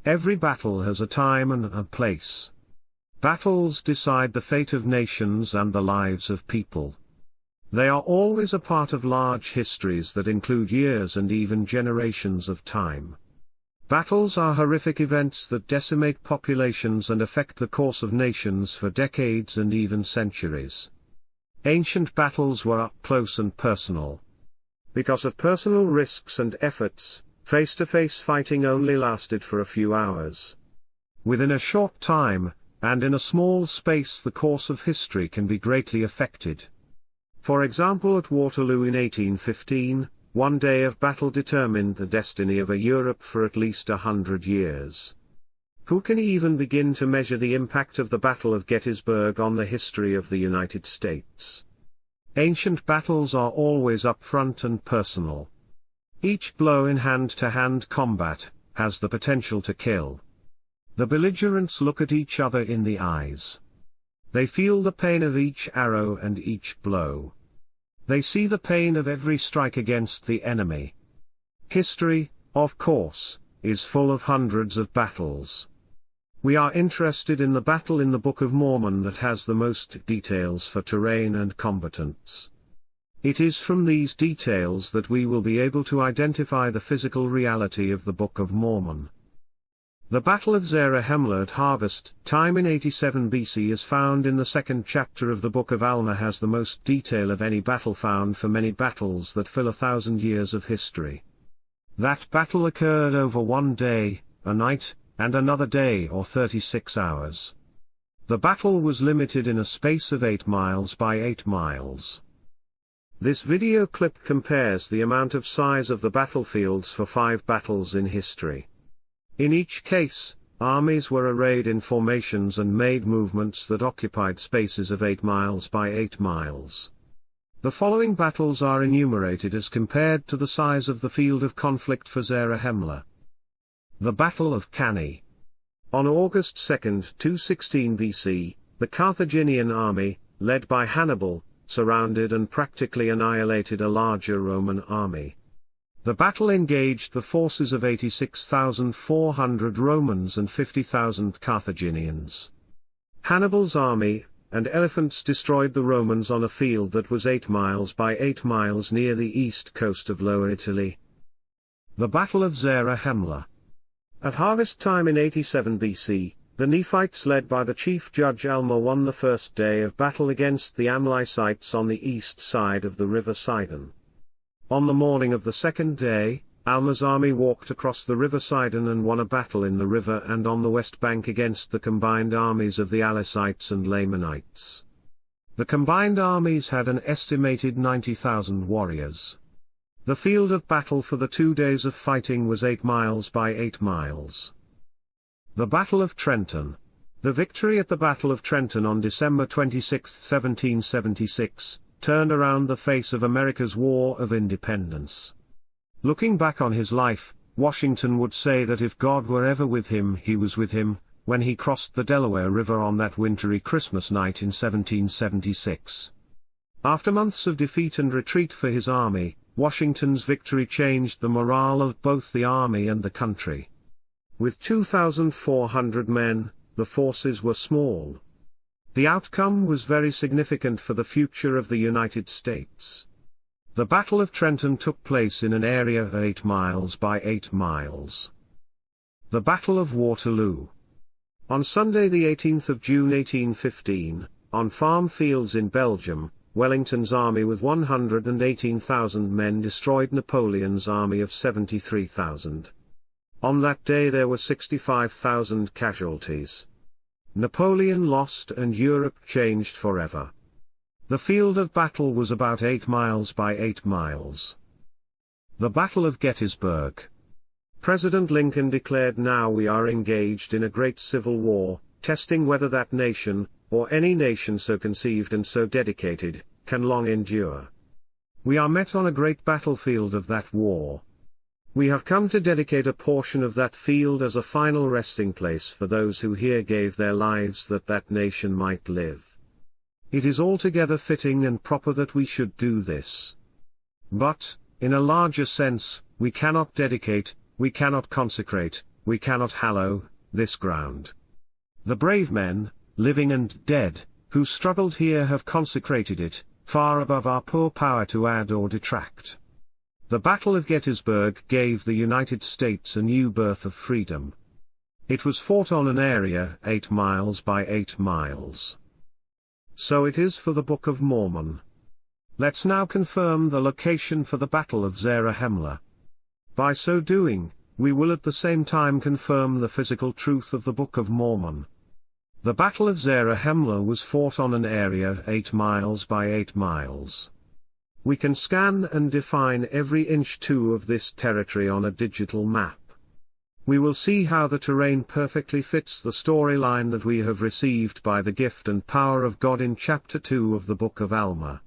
Every battle has a time and a place. Battles decide the fate of nations and the lives of people. They are always a part of large histories that include years and even generations of time. Battles are horrific events that decimate populations and affect the course of nations for decades and even centuries. Ancient battles were up close and personal. Because of personal risks and efforts, face-to-face fighting only lasted for a few hours. Within a short time, and in a small space, the course of history can be greatly affected. For example, at Waterloo in 1815, one day of battle determined the destiny of a Europe for at least 100 years. Who can even begin to measure the impact of the Battle of Gettysburg on the history of the United States? Ancient battles are always upfront and personal. Each blow in hand-to-hand combat has the potential to kill. The belligerents look at each other in the eyes. They feel the pain of each arrow and each blow. They see the pain of every strike against the enemy. History, of course, is full of hundreds of battles. We are interested in the battle in the Book of Mormon that has the most details for terrain and combatants. It is from these details that we will be able to identify the physical reality of the Book of Mormon. The Battle of Zarahemla at harvest time in 87 BC is found in the second chapter of the Book of Alma, has the most detail of any battle found for many battles that fill 1,000 years of history. That battle occurred over one day, a night, and another day or 36 hours. The battle was limited in a space of 8 miles by 8 miles. This video clip compares the amount of size of the battlefields for 5 battles in history. In each case, armies were arrayed in formations and made movements that occupied spaces of 8 miles by 8 miles. The following battles are enumerated as compared to the size of the field of conflict for Zarahemla. The Battle of Cannae. On August 2, 216 BC, the Carthaginian army, led by Hannibal, surrounded and practically annihilated a larger Roman army. The battle engaged the forces of 86,400 Romans and 50,000 Carthaginians. Hannibal's army and elephants destroyed the Romans on a field that was 8 miles by 8 miles near the east coast of Lower Italy. The Battle of Zarahemla. At harvest time in 87 BC, the Nephites led by the chief judge Alma won the first day of battle against the Amlicites on the east side of the river Sidon. On the morning of the second day, Alma's army walked across the river Sidon and won a battle in the river and on the west bank against the combined armies of the Alicites and Lamanites. The combined armies had an estimated 90,000 warriors. The field of battle for the 2 days of fighting was 8 miles by 8 miles. The Battle of Trenton. The victory at the Battle of Trenton on December 26, 1776, turned around the face of America's War of Independence. Looking back on his life, Washington would say that if God were ever with him, he was with him, when he crossed the Delaware River on that wintry Christmas night in 1776. After months of defeat and retreat for his army, Washington's victory changed the morale of both the army and the country. With 2,400 men, the forces were small. The outcome was very significant for the future of the United States. The Battle of Trenton took place in an area of 8 miles by 8 miles. The Battle of Waterloo. On Sunday the 18th of June 1815, on farm fields in Belgium, Wellington's army with 118,000 men destroyed Napoleon's army of 73,000. On that day there were 65,000 casualties. Napoleon lost and Europe changed forever. The field of battle was about 8 miles by 8 miles. The Battle of Gettysburg. President Lincoln declared, "Now we are engaged in a great civil war, testing whether that nation, or any nation so conceived and so dedicated, can long endure. We are met on a great battlefield of that war. We have come to dedicate a portion of that field as a final resting place for those who here gave their lives that that nation might live. It is altogether fitting and proper that we should do this. But, in a larger sense, we cannot dedicate, we cannot consecrate, we cannot hallow this ground. The brave men, living and dead, who struggled here have consecrated it, far above our poor power to add or detract. The Battle of Gettysburg gave the United States a new birth of freedom. It was fought on an area 8 miles by 8 miles. So it is for the Book of Mormon. Let's now confirm the location for the Battle of Zarahemla. By so doing, we will at the same time confirm the physical truth of the Book of Mormon. The Battle of Zarahemla was fought on an area 8 miles by 8 miles. We can scan and define every inch too of this territory on a digital map. We will see how the terrain perfectly fits the storyline that we have received by the gift and power of God in chapter 2 of the Book of Alma.